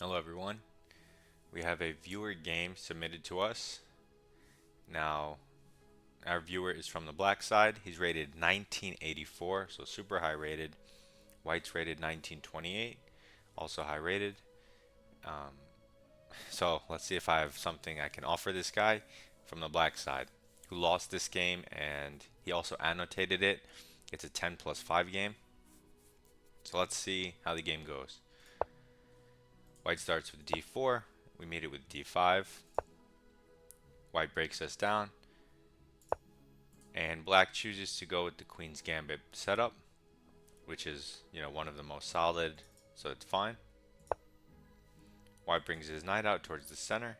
Hello everyone. We have a viewer game submitted to us. Now, our viewer is from the black side. He's rated 1984, so super high rated. White's rated 1928, also high rated. Um, so let's see if I have something I can offer this guy from the black side who lost this game, and he also annotated it. It's a 10 plus 5 game. So let's see how the game goes. White starts with d4. We meet it with d5. White breaks us down. And black chooses to go with the Queen's Gambit setup, which is, one of the most solid, so it's fine. White brings his knight out towards the center.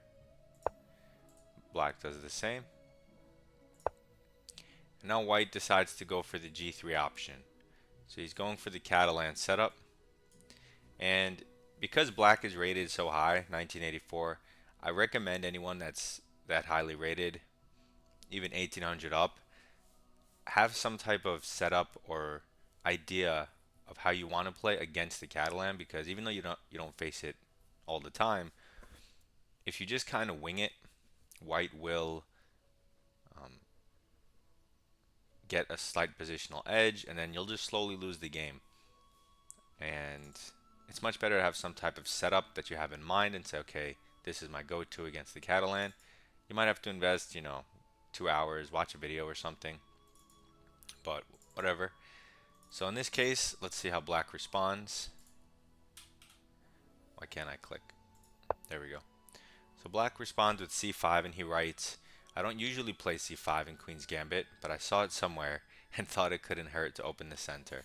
Black does the same. And now white decides to go for the g3 option. So he's going for the Catalan setup. And because black is rated so high, 1984, I recommend anyone that's that highly rated, even 1800 up, have some type of setup or idea of how you want to play against the Catalan, because even though you don't face it all the time, if you just kind of wing it, white will um, get a slight positional edge, and then you'll just slowly lose the game. And it's much better to have some type of setup that you have in mind and say, okay, this is my go-to against the Catalan. You might have to invest, 2 hours, watch a video or something, but whatever. So in this case, let's see how black responds. Why can't I click? There we go. So black responds with c5, and he writes, I don't usually play c5 in Queen's Gambit, but I saw it somewhere and thought it couldn't hurt to open the center.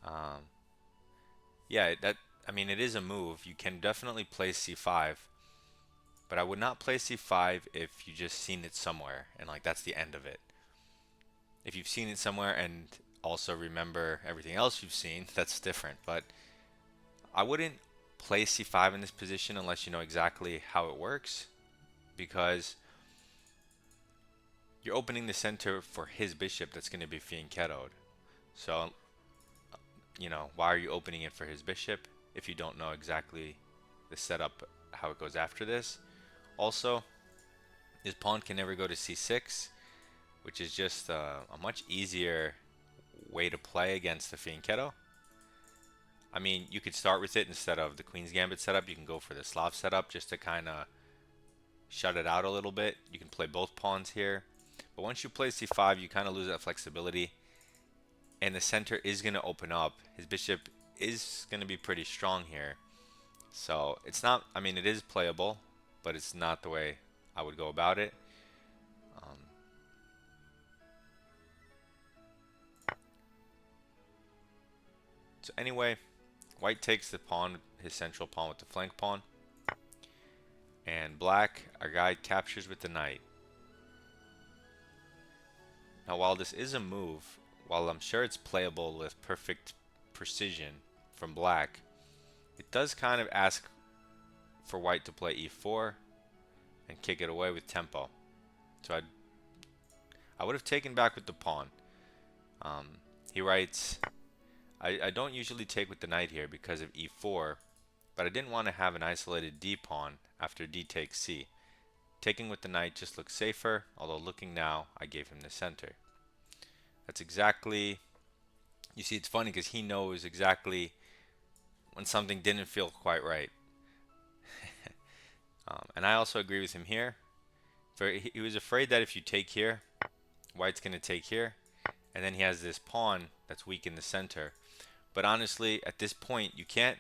Um, yeah, it is a move. You can definitely play c5, but I would not play c5 if you just seen it somewhere and like that's the end of it. If you've seen it somewhere and also remember everything else you've seen, that's different. But I wouldn't play c5 in this position unless you know exactly how it works, because you're opening the center for his bishop that's going to be fianchettoed. So, why are you opening it for his bishop if you don't know exactly the setup, how it goes after this? Also, his pawn can never go to c6, which is just a much easier way to play against the fianchetto. I mean, you could start with it instead of the Queen's Gambit setup. You can go for the Slav setup just to kind of shut it out a little bit. You can play both pawns here. But once you play c5, you kind of lose that flexibility. And the center is going to open up. His bishop is going to be pretty strong here. So it's not, it is playable, but it's not the way I would go about it. Um, so anyway, white takes the pawn, his central pawn with the flank pawn. And black, our guy, captures with the knight. Now while this is a move, while I'm sure it's playable with perfect precision from black, it does kind of ask for white to play e4 and kick it away with tempo. So I would have taken back with the pawn. He writes, I don't usually take with the knight here because of e4, but I didn't want to have an isolated d pawn after d takes c. Taking with the knight just looks safer, although looking now, I gave him the center. That's exactly, you see, it's funny because he knows exactly when something didn't feel quite right. And I also agree with him here. He was afraid that if you take here, white's going to take here, and then he has this pawn that's weak in the center. But honestly, at this point, you can't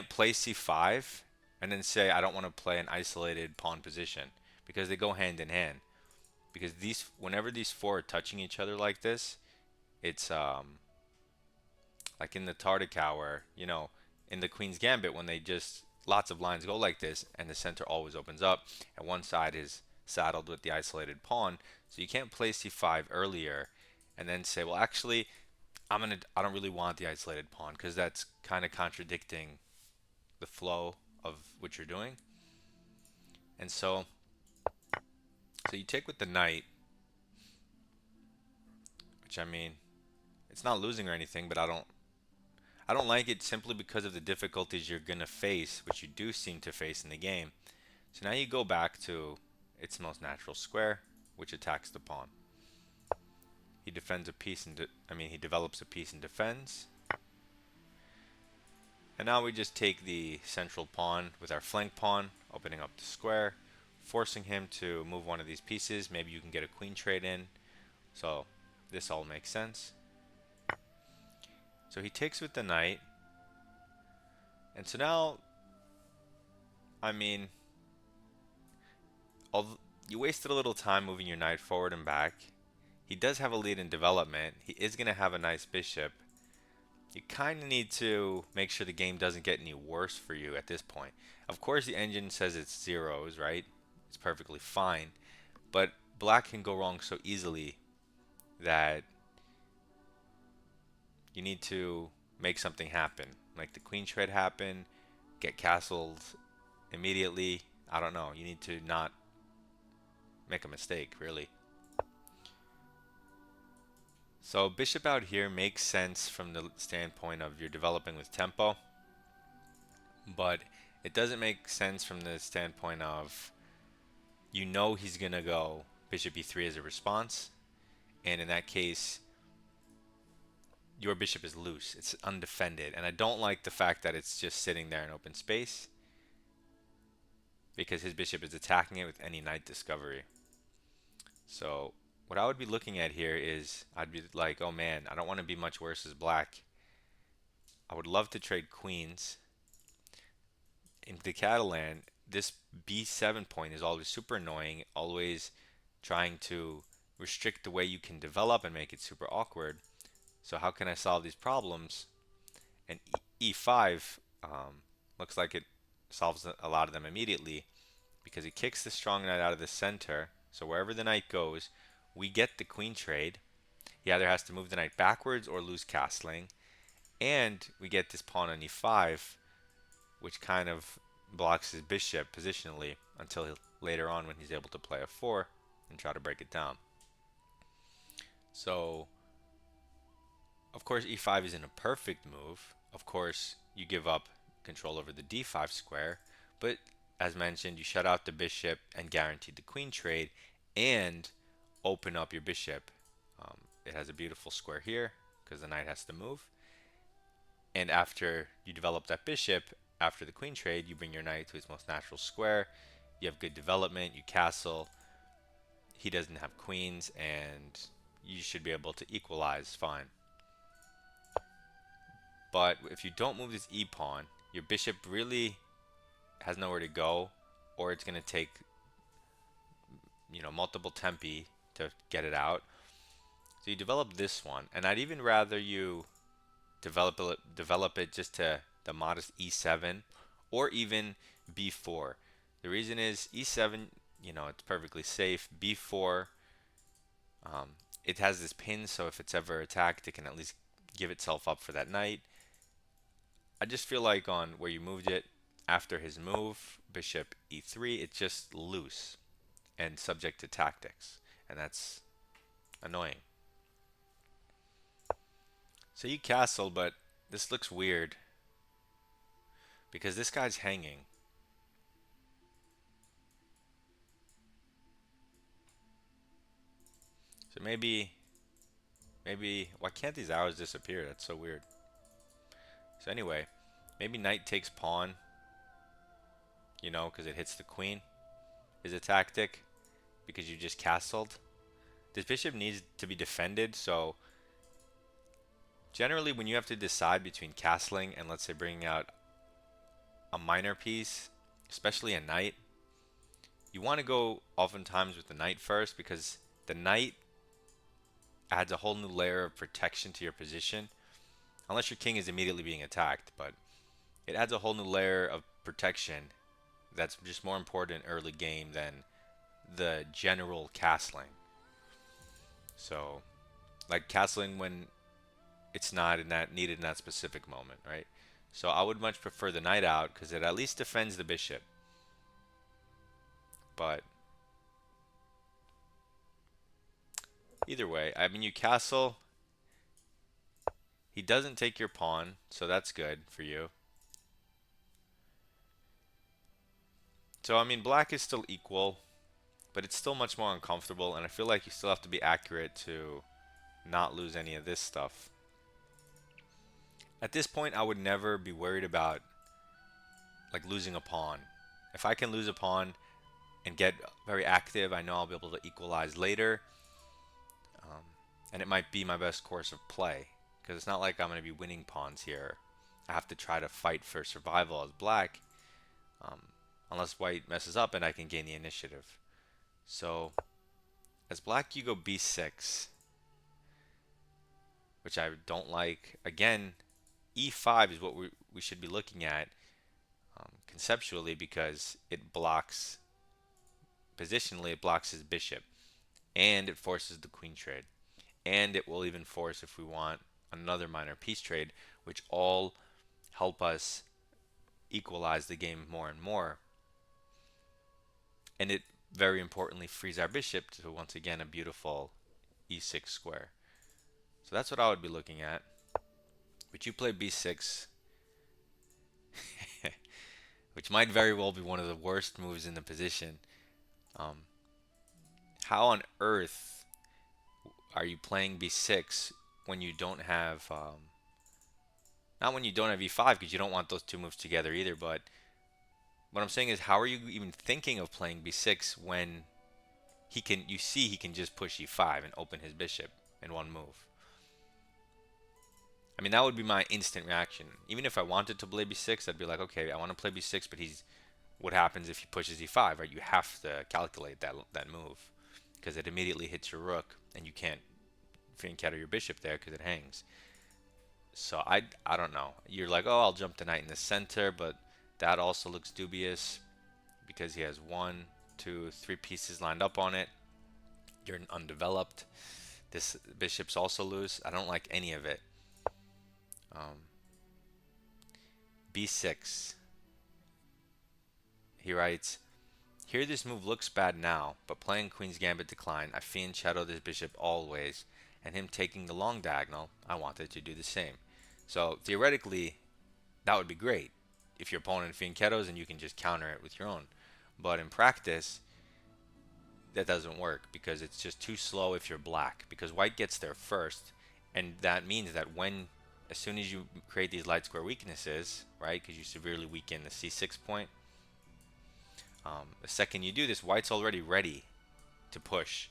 play c5 and then say I don't want to play an isolated pawn position, because they go hand in hand. Because whenever these four are touching each other like this, it's like in the Tartakow, where in the Queen's Gambit, when they just lots of lines go like this and the center always opens up and one side is saddled with the isolated pawn, so you can't play c5 earlier and then say, well, actually I don't really want the isolated pawn, because that's kind of contradicting the flow of what you're doing. And so you take with the knight, which it's not losing or anything, but I don't like it simply because of the difficulties you're gonna face, which you do seem to face in the game. So now you go back to its most natural square, which attacks the pawn. He defends a piece and he develops a piece and defends. And now we just take the central pawn with our flank pawn, opening up the square, forcing him to move one of these pieces. Maybe you can get a queen trade in. So this all makes sense. So he takes with the knight. And so now, I mean, although you wasted a little time moving your knight forward and back. He does have a lead in development. He is going to have a nice bishop. You kind of need to make sure the game doesn't get any worse for you at this point. Of course, the engine says it's zeros, right? It's perfectly fine. But black can go wrong so easily that you need to make something happen. Make the queen trade happen, get castled immediately. I don't know. You need to not make a mistake, really. So bishop out here makes sense from the standpoint of you're developing with tempo, but it doesn't make sense from the standpoint of you know he's gonna go bishop e3 as a response, and in that case your bishop is loose, it's undefended, and I don't like the fact that it's just sitting there in open space because his bishop is attacking it with any knight discovery. So what I would be looking at here is I'd be like, oh man, I don't want to be much worse as black. I would love to trade queens. In the Catalan, this b7 point is always super annoying, always trying to restrict the way you can develop and make it super awkward. So how can I solve these problems? And e5 looks like it solves a lot of them immediately because it kicks the strong knight out of the center. So wherever the knight goes, we get the queen trade. He either has to move the knight backwards or lose castling. And we get this pawn on e5, which kind of blocks his bishop positionally until later on when he's able to play f4 and try to break it down. So, of course, e5 isn't a perfect move. Of course, you give up control over the d5 square, but as mentioned, you shut out the bishop and guaranteed the queen trade and open up your bishop. It has a beautiful square here because the knight has to move. And after you develop that bishop, after the queen trade, you bring your knight to its most natural square. You have good development, you castle. He doesn't have queens, and you should be able to equalize fine. But if you don't move this e-pawn, your bishop really has nowhere to go, or it's going to take, multiple tempi to get it out. So you develop this one, and I'd even rather you develop it just to the modest e7 or even b4. The reason is e7, it's perfectly safe. b4, it has this pin, so if it's ever attacked, it can at least give itself up for that knight. I just feel like on where you moved it after his move, bishop e3, it's just loose and subject to tactics, and that's annoying. So you castle, but this looks weird because this guy's hanging. So maybe, why can't these arrows disappear? That's so weird. So anyway, maybe knight takes pawn, because it hits the queen is a tactic because you just castled. This bishop needs to be defended, so generally when you have to decide between castling and let's say bringing out a minor piece, especially a knight, you want to go oftentimes with the knight first because the knight adds a whole new layer of protection to your position, unless your king is immediately being attacked, but it adds a whole new layer of protection that's just more important early game than the general castling. So, like castling when it's not needed in that specific moment, right? So I would much prefer the knight out because it at least defends the bishop. But either way, I mean, you castle, He doesn't take your pawn, so that's good for you. So, I mean, black is still equal, but it's still much more uncomfortable, and I feel like you still have to be accurate to not lose any of this stuff. At this point, I would never be worried about like losing a pawn. If I can lose a pawn and get very active, I know I'll be able to equalize later, and it might be my best course of play because it's not like I'm going to be winning pawns here. I have to try to fight for survival as black, um, unless white messes up and I can gain the initiative. So as black, you go b6, which I don't like. Again, e5 is what we should be looking at conceptually because it blocks, positionally, it blocks his bishop and it forces the queen trade. And it will even force, if we want, another minor piece trade, which all help us equalize the game more and more. And it very importantly frees our bishop to once again a beautiful e6 square. So that's what I would be looking at. But you play b6, which might very well be one of the worst moves in the position. Um, how on earth are you playing b6 when you don't have not when you don't have e5 because you don't want those two moves together either, but what I'm saying is how are you even thinking of playing b6 when you see he can just push e5 and open his bishop in one move. I mean, that would be my instant reaction. Even if I wanted to play b6, I'd be like, okay, I want to play b6, but what happens if he pushes e5, right? You have to calculate that move because it immediately hits your rook and you can't fianchetto your bishop there because it hangs. So I don't know. You're like, oh, I'll jump the knight in the center, but that also looks dubious because he has 1, 2, 3 pieces lined up on it. You're undeveloped. This bishop's also loose. I don't like any of it. b6. He writes, here this move looks bad now, but playing Queen's Gambit decline, I fianchetto this bishop always, and him taking the long diagonal, I wanted to do the same. So theoretically, that would be great if your opponent fianchettos and you can just counter it with your own. But in practice, that doesn't work because it's just too slow if you're black, because white gets there first, and that means that as soon as you create these light square weaknesses, right, because you severely weaken the c6 point, the second you do this, white's already ready to push,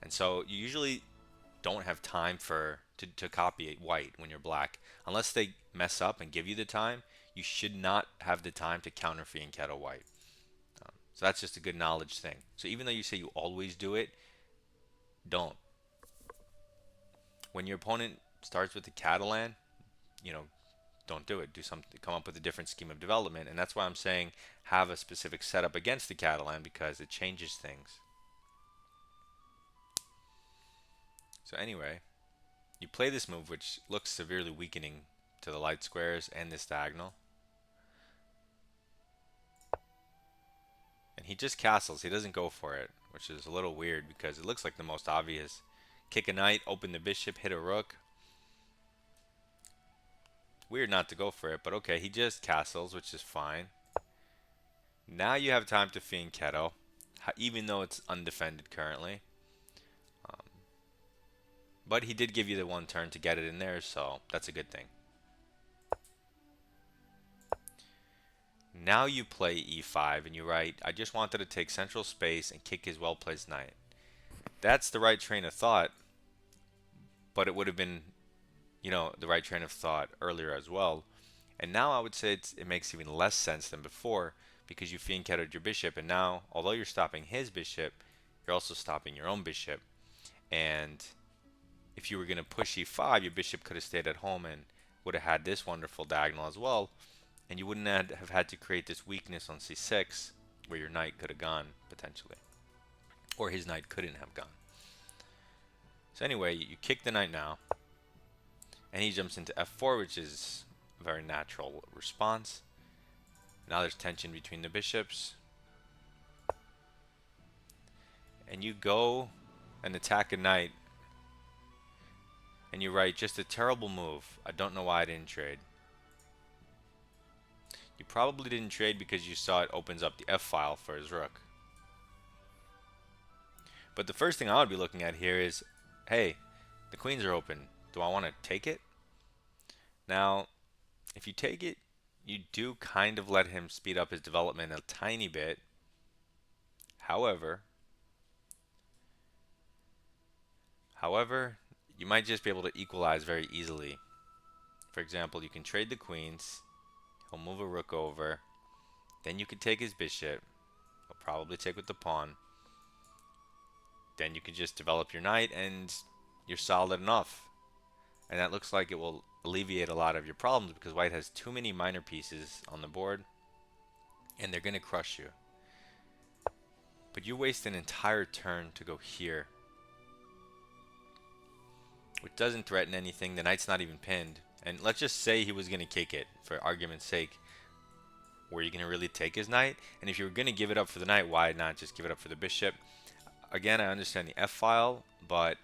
and so you usually don't have time to copy white when you're black unless they mess up and give you the time. You should not have the time to counter fianchetto white. So that's just a good knowledge thing. So even though you say you always do it, don't. When your opponent starts with the Catalan, don't do it. Do something. Come up with a different scheme of development, and that's why I'm saying have a specific setup against the Catalan because it changes things. So anyway, you play this move, which looks severely weakening to the light squares and this diagonal. And he just castles. He doesn't go for it, which is a little weird because it looks like the most obvious. Kick a knight, open the bishop, hit a rook. Weird not to go for it, but okay, he just castles, which is fine. Now you have time to fianchetto, even though it's undefended currently. But he did give you the one turn to get it in there, so that's a good thing. Now you play e5 and you write, I just wanted to take central space and kick his well-placed knight. That's the right train of thought, but it would have been, the right train of thought earlier as well. And now I would say it makes even less sense than before because you fianchettoed your bishop, and now, although you're stopping his bishop, you're also stopping your own bishop. And if you were going to push e5, your bishop could have stayed at home and would have had this wonderful diagonal as well, and you wouldn't have had to create this weakness on c6 where your knight could have gone potentially, or his knight couldn't have gone. So anyway, you kick the knight now, and he jumps into f4, which is a very natural response. Now there's tension between the bishops, and you go and attack a knight, And you write, just a terrible move. I don't know why I didn't trade. You probably didn't trade because you saw it opens up the F file for his rook. But the first thing I would be looking at here is, hey, the queens are open. Do I want to take it? Now, if you take it, you do kind of let him speed up his development a tiny bit. However, you might just be able to equalize very easily. For example, you can trade the queens. He'll move a rook over. Then you can take his bishop. He'll probably take with the pawn. Then you can just develop your knight and you're solid enough. And that looks like it will alleviate a lot of your problems because white has too many minor pieces on the board and they're going to crush you. But you waste an entire turn to go here, which doesn't threaten anything. The knight's not even pinned. And let's just say he was going to kick it, for argument's sake. Were you going to really take his knight? And if you were going to give it up for the knight, why not just give it up for the bishop? Again, I understand the f-file, but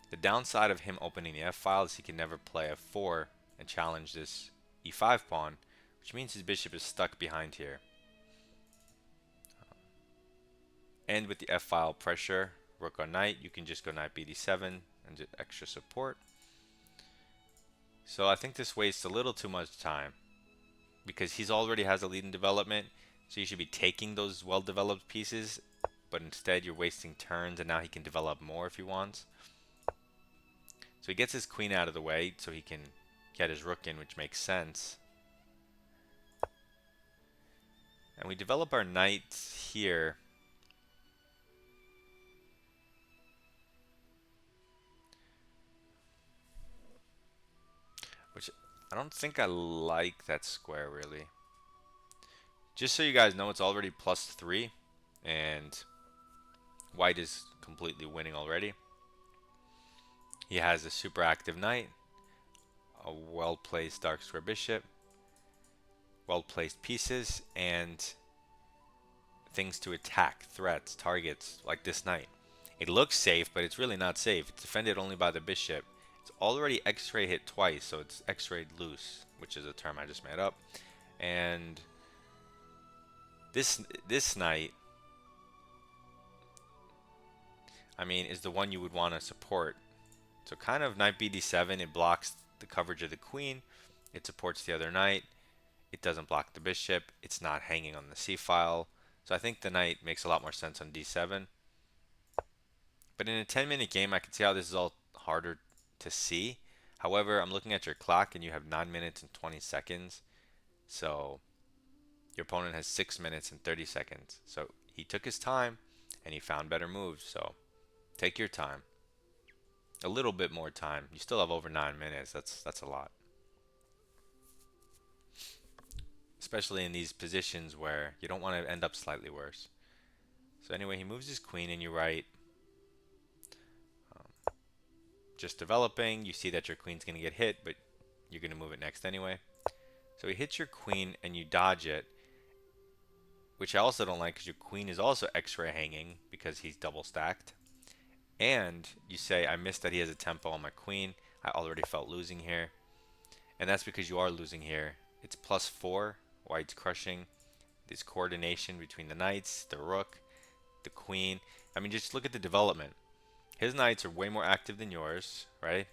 the downside of him opening the f-file is he can never play f4 and challenge this e5 pawn, which means his bishop is stuck behind here. And with the f-file pressure, rook on knight, you can just go knight bd7 and get extra support. So I think this wastes a little too much time because he's already has a lead in development, so you should be taking those well-developed pieces, but instead you're wasting turns and now he can develop more if he wants. So he gets his queen out of the way so he can get his rook in, which makes sense. And we develop our knight here. Which I don't think I like that square really. Just so you guys know, it's already +3 and white is completely winning already. He has a super active knight, a well-placed dark square bishop, well-placed pieces, and things to attack, threats, targets, like this knight. It looks safe, but it's really not safe. It's defended only by the bishop. It's already X-ray hit twice, so it's X-rayed loose, which is a term I just made up. And this knight, I mean, is the one you would want to support. So kind of knight bd7, it blocks the coverage of the queen. It supports the other knight. It doesn't block the bishop. It's not hanging on the c-file. So I think the knight makes a lot more sense on d7. But in a 10-minute game, I can see how this is all harder to see. However, I'm looking at your clock and you have 9 minutes and 20 seconds. So your opponent has 6 minutes and 30 seconds. So he took his time and he found better moves. So take your time. A little bit more time. You still have over 9 minutes. That's a lot. Especially in these positions where you don't want to end up slightly worse. So anyway, he moves his queen and you write, just developing. You see that your queen's going to get hit, but you're going to move it next anyway. So he hits your queen and you dodge it, which I also don't like because your queen is also X-ray hanging because he's double stacked. And you say, I missed that he has a tempo on my queen. I already felt losing here. And that's because you are losing here. It's +4. White's crushing. This coordination between the knights, the rook, the queen. I mean, just look at the development. His knights are way more active than yours, right?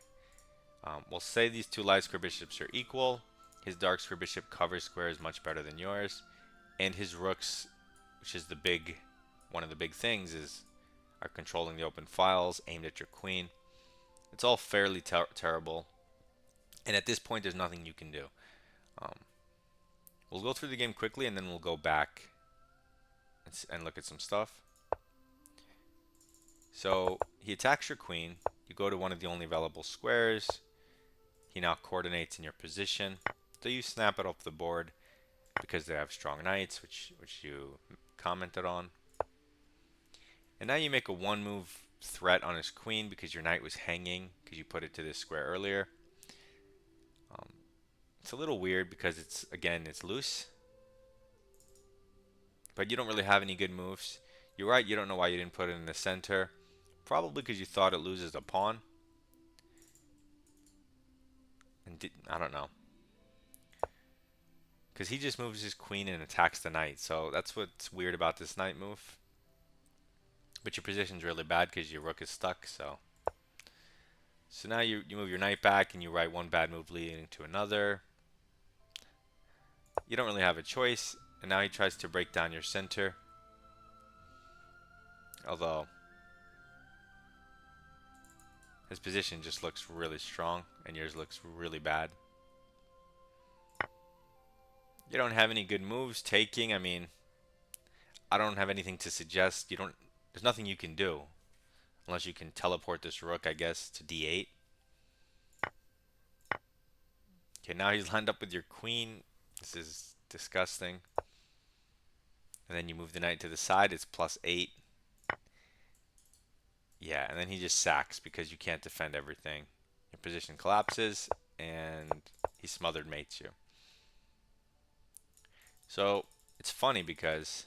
We'll say these two light square bishops are equal. His dark square bishop cover square is much better than yours. And his rooks, which is one of the big things, are controlling the open files aimed at your queen. It's all fairly terrible. And at this point, there's nothing you can do. We'll go through the game quickly and then we'll go back and look at some stuff. So he attacks your queen. You go to one of the only available squares. He now coordinates in your position. So you snap it off the board because they have strong knights, which you commented on. And now you make a one-move threat on his queen because your knight was hanging because you put it to this square earlier. It's a little weird because it's loose. But you don't really have any good moves. You're right, you don't know why you didn't put it in the center. Probably because you thought it loses a pawn. I don't know. Because he just moves his queen and attacks the knight. So that's what's weird about this knight move. But your position's really bad because your rook is stuck. So now you move your knight back and you write one bad move leading to another. You don't really have a choice. And now he tries to break down your center. Although his position just looks really strong and yours looks really bad. You don't have any good moves. Taking, I mean, I don't have anything to suggest. There's nothing you can do. Unless you can teleport this rook, I guess, to d8. Okay, now he's lined up with your queen. This is disgusting. And then you move the knight to the side. It's +8. Yeah, and then he just sacks because you can't defend everything. Your position collapses, and he smothered mates you. So it's funny because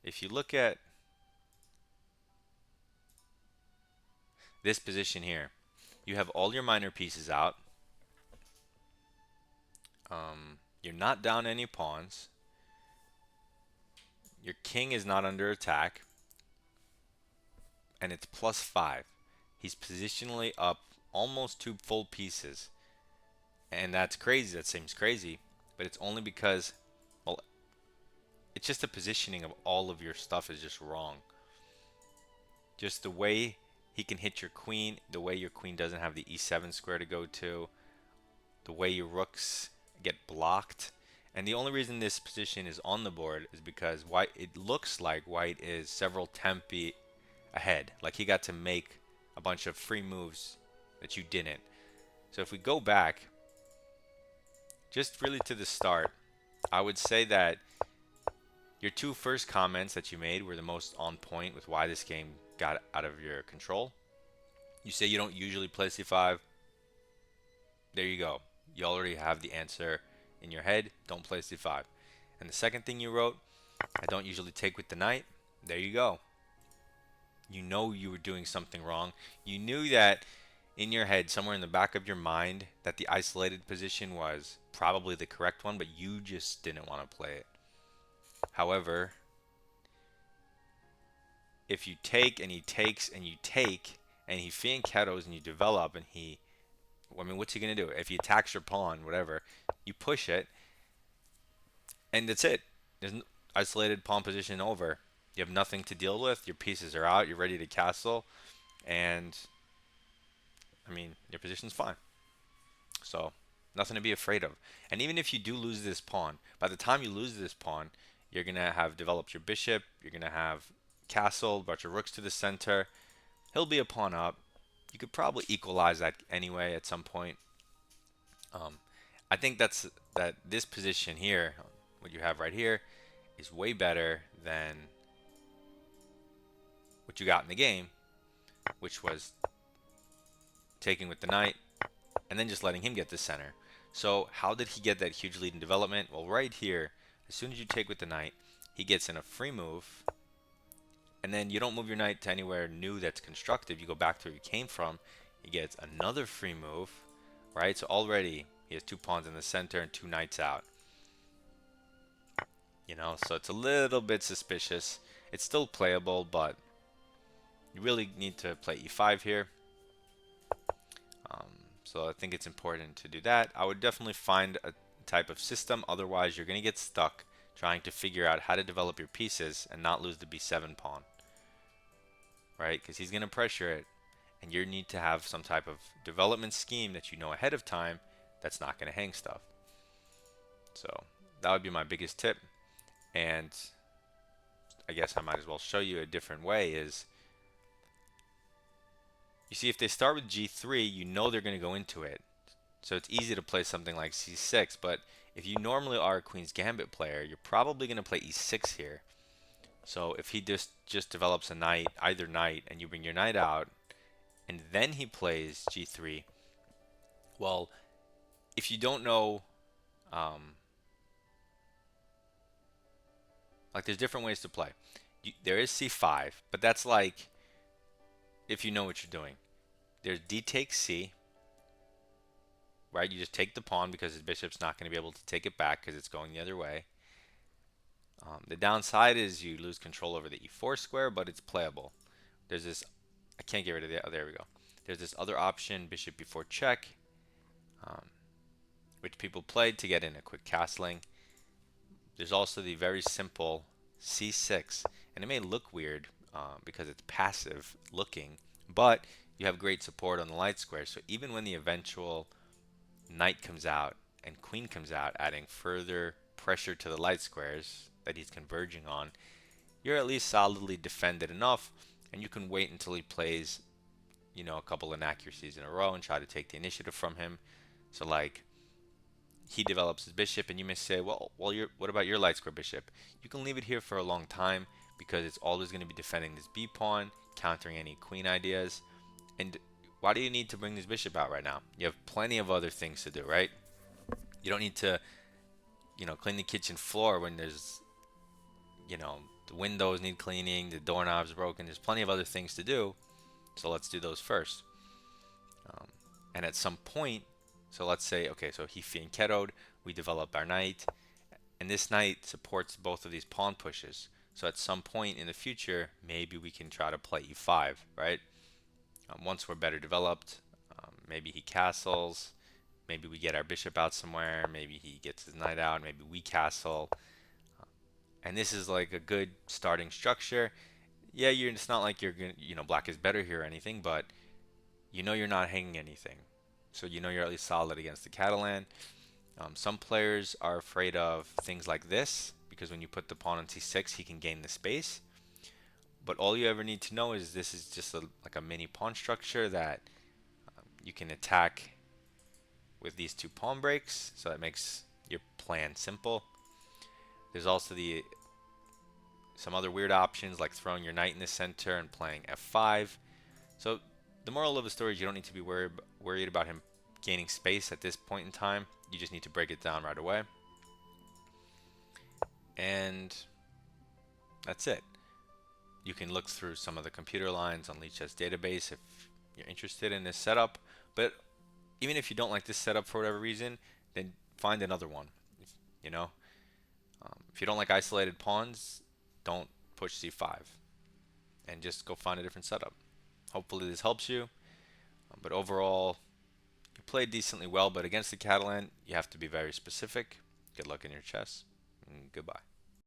if you look at this position here, you have all your minor pieces out. You're not down any pawns. Your king is not under attack. And it's +5. He's positionally up almost 2 full pieces. And that's crazy. That seems crazy. But it's only because, well, it's just the positioning of all of your stuff is just wrong. Just the way he can hit your queen, the way your queen doesn't have the e7 square to go to, the way your rooks get blocked. And the only reason this position is on the board is because it looks like white is several tempi ahead. Like he got to make a bunch of free moves that you didn't. So if we go back just really to the start, I would say that your two first comments that you made were the most on point with why this game got out of your control. You say you don't usually play c5. There you go. You already have the answer in your head. Don't play c5. And the second thing you wrote, I don't usually take with the knight. There you go. You know you were doing something wrong. You knew that in your head, somewhere in the back of your mind, that the isolated position was probably the correct one, but you just didn't want to play it. However, if you take and he takes and you take and he fianchettos and you develop and I mean, what's he going to do? If he attacks your pawn, whatever, you push it and that's it. There's an isolated pawn position over. You have nothing to deal with. Your pieces are out. You're ready to castle. And, I mean, your position's fine. So, nothing to be afraid of. And even if you do lose this pawn, by the time you lose this pawn, you're going to have developed your bishop. You're going to have castle, brought your rooks to the center. He'll be a pawn up. You could probably equalize that anyway at some point. I think that this position here, what you have right here, is way better than what you got in the game, which was taking with the knight and then just letting him get the center. So how did he get that huge lead in development? Well, right here, as soon as you take with the knight, he gets in a free move, and then you don't move your knight to anywhere new that's constructive. You go back to where you came from. He gets another free move, right? So already he has 2 pawns in the center and 2 knights out. You know, so it's a little bit suspicious. It's still playable, but you really need to play e5 here. So I think it's important to do that. I would definitely find a type of system. Otherwise, you're going to get stuck trying to figure out how to develop your pieces and not lose the b7 pawn. Right? Because he's going to pressure it. And you need to have some type of development scheme that you know ahead of time that's not going to hang stuff. So that would be my biggest tip. And I guess I might as well show you a different way is, you see, if they start with g3, you know they're going to go into it. So it's easy to play something like c6, but if you normally are a Queen's Gambit player, you're probably going to play e6 here. So if he just develops a knight, either knight, and you bring your knight out, and then he plays g3, well, if you don't know, like there's different ways to play. There is c5, but that's like if you know what you're doing. There's d takes c, right? You just take the pawn because his bishop's not going to be able to take it back because it's going the other way. The downside is you lose control over the e4 square, but it's playable. There's this, I can't get rid of the, oh, there we go. There's this other option, bishop before check, um, which people played to get in a quick castling. There's also the very simple c6, and it may look weird because it's passive looking, but you have great support on the light square. So even when the eventual knight comes out and queen comes out, adding further pressure to the light squares that he's converging on, you're at least solidly defended enough, and you can wait until he plays, you know, a couple inaccuracies in a row and try to take the initiative from him. So like he develops his bishop, and you may say, well, what about your light square bishop? You can leave it here for a long time because it's always going to be defending this b pawn, countering any queen ideas. And why do you need to bring this bishop out right now? You have plenty of other things to do, right? You don't need to, you know, clean the kitchen floor when there's, you know, the windows need cleaning, the doorknob's broken. There's plenty of other things to do. So let's do those first. Um, and at some point, so let's say, okay, so he fianchettoed, we develop our knight, and this knight supports both of these pawn pushes. So at some point in the future, maybe we can try to play e5, right? Once we're better developed, maybe he castles, maybe we get our bishop out somewhere, maybe he gets his knight out, maybe we castle. And this is like a good starting structure. Yeah, it's not like you're gonna, you know, black is better here or anything, but you know you're not hanging anything. So you know you're at least solid against the Catalan. Some players are afraid of things like this because when you put the pawn on c6, he can gain the space. But all you ever need to know is this is just like a mini pawn structure that you can attack with these two pawn breaks. So that makes your plan simple. There's also some other weird options like throwing your knight in the center and playing f5. So the moral of the story is you don't need to be worried about him gaining space at this point in time. You just need to break it down right away. And that's it. You can look through some of the computer lines on Lichess database if you're interested in this setup. But even if you don't like this setup for whatever reason, then find another one. You know, if you don't like isolated pawns, don't push c5 and just go find a different setup. Hopefully this helps you. But overall, you played decently well, but against the Catalan, you have to be very specific. Good luck in your chess, and goodbye.